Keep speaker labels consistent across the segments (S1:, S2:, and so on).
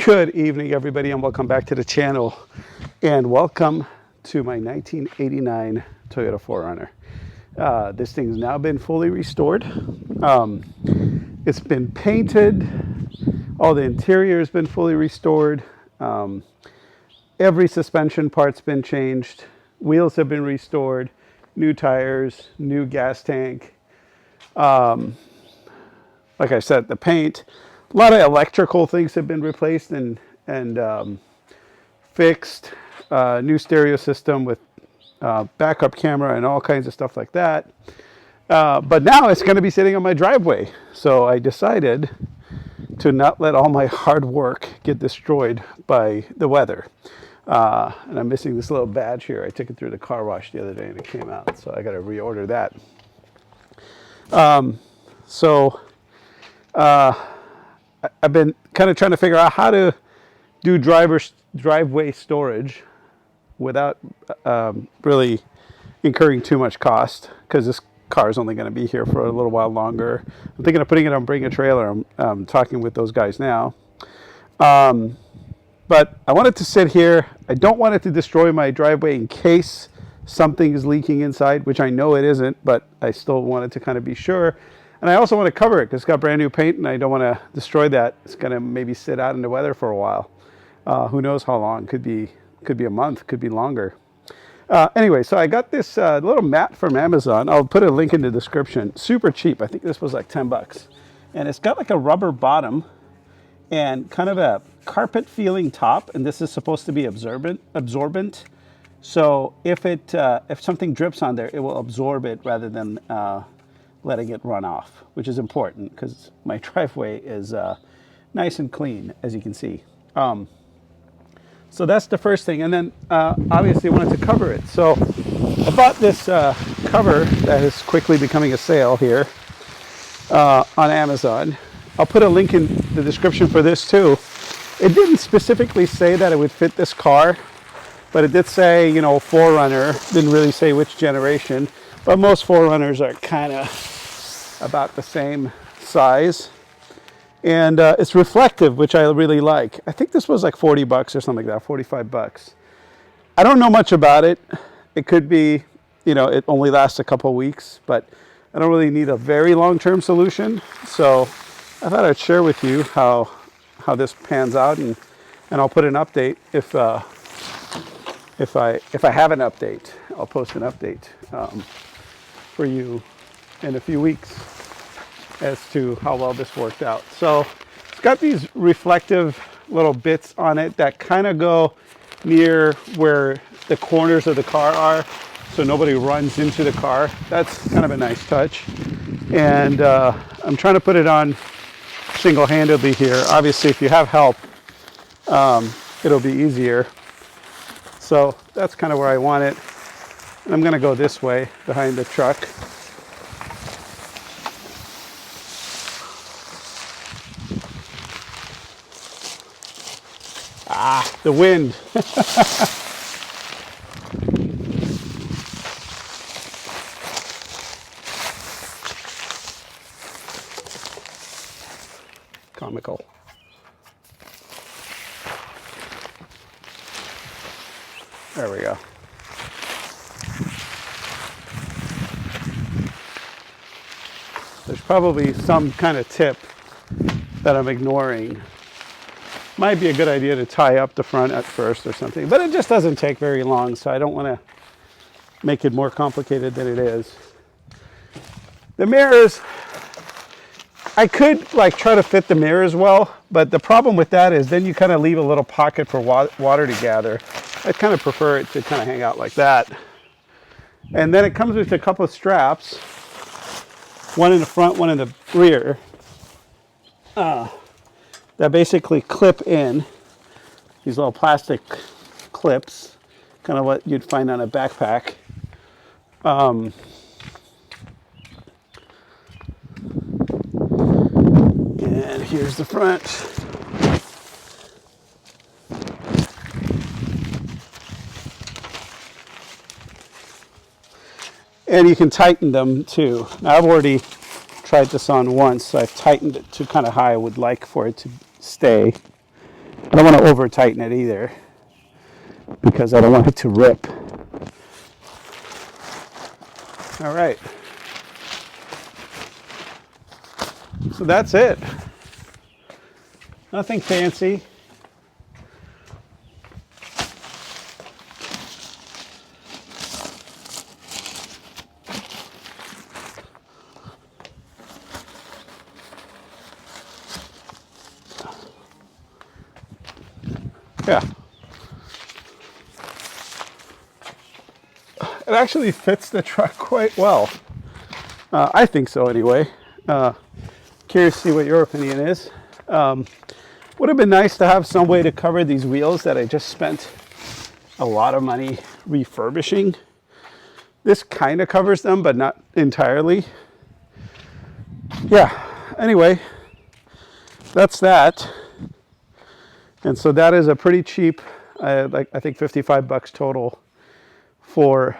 S1: Good evening, everybody, and welcome back to the channel. And welcome to my 1989 Toyota 4Runner. This thing's now been fully restored. It's been painted. All the interior has been fully restored. Every suspension part's been changed. Wheels have been restored. New tires, new gas tank. Like I said, the paint. A lot of electrical things have been replaced and fixed. New stereo system with backup camera and all kinds of stuff like that. But now it's going to be sitting on my driveway. So I decided to not let all my hard work get destroyed by the weather. And I'm missing this little badge here. I took it through the car wash the other day and it came out. So I got to reorder that. I've been kind of trying to figure out how to do driveway storage without really incurring too much cost, because this car is only going to be here for a little while longer. I'm thinking of putting it on Bring a Trailer. I'm talking with those guys now. But I want it to sit here. I don't want it to destroy my driveway in case something is leaking inside, which I know it isn't, but I still wanted to kind of be sure. And I also want to cover it because it's got brand new paint and I don't want to destroy that. It's going to maybe sit out in the weather for a while. Who knows how long? Could be a month, could be longer. Anyway, so I got this little mat from Amazon. I'll put a link in the description. Super cheap. I think this was like 10 bucks. And it's got like a rubber bottom and kind of a carpet feeling top. And this is supposed to be absorbent. So if something drips on there, it will absorb it rather than letting it run off, which is important because my driveway is nice and clean, as you can see. So that's the first thing. And then obviously I wanted to cover it. So I bought this cover that is quickly becoming a sale here on Amazon. I'll put a link in the description for this too. It didn't specifically say that it would fit this car, but it did say, 4Runner. Didn't really say which generation. But most 4Runners are kind of about the same size. And it's reflective, which I really like. I think this was like 40 bucks or something like that, 45 bucks. I don't know much about it. It could be, it only lasts a couple weeks, but I don't really need a very long-term solution. So I thought I'd share with you how this pans out, and I'll put an update if I have an update. I'll post an update for you in a few weeks as to how well this worked out. So it's got these reflective little bits on it that kind of go near where the corners of the car are, so nobody runs into the car. That's kind of a nice touch. And I'm trying to put it on single-handedly here. Obviously, if you have help, it'll be easier. So that's kind of where I want it. And I'm going to go this way behind the truck. The wind. Comical. There we go. There's probably some kind of tip that I'm ignoring. Might be a good idea to tie up the front at first or something, but it just doesn't take very long, so I don't want to make it more complicated than it is. The mirrors, I could try to fit the mirrors well, but the problem with that is then you kind of leave a little pocket for water to gather. I kind of prefer it to kind of hang out like that. And then it comes with a couple of straps, one in the front, one in the rear, that basically clip in. These little plastic clips, kind of what you'd find on a backpack. And here's the front. And you can tighten them too. Now, I've already tried this on once, so I've tightened it to kind of how I would like for it to stay. I don't want to over tighten it either because I don't want it to rip. All right. So that's it. Nothing fancy. Yeah. It actually fits the truck quite well. I think so anyway. Curious to see what your opinion is. Would have been nice to have some way to cover these wheels that I just spent a lot of money refurbishing. This kind of covers them, but not entirely. Yeah, anyway, that's that. And so that is a pretty cheap, I think $55 total for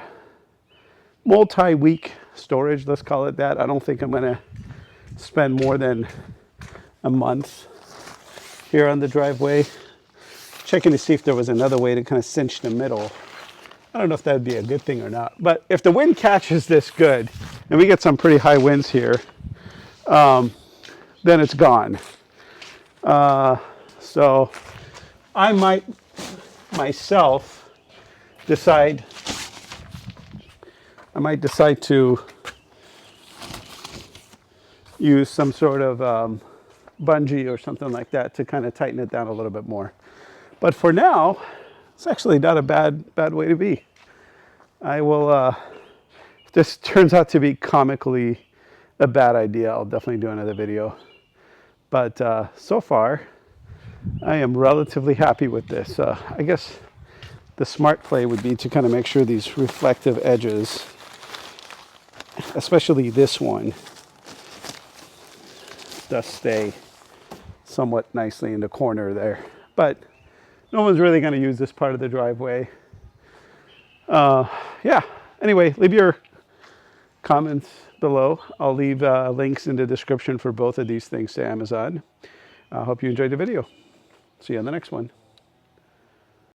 S1: multi-week storage, let's call it that. I don't think I'm gonna spend more than a month here on the driveway. Checking to see if there was another way to kind of cinch the middle. I don't know if that would be a good thing or not, but if the wind catches this good, and we get some pretty high winds here, then it's gone. So I might myself decide, to use some sort of bungee or something like that to kind of tighten it down a little bit more. But for now, it's actually not a bad way to be. I will, if this turns out to be comically a bad idea, I'll definitely do another video. But so far, I am relatively happy with this. I guess the smart play would be to kind of make sure these reflective edges, especially this one, does stay somewhat nicely in the corner there. But no one's really going to use this part of the driveway. Yeah, anyway, leave your comments below. I'll leave links in the description for both of these things to Amazon. I hope you enjoyed the video. See you on the next one.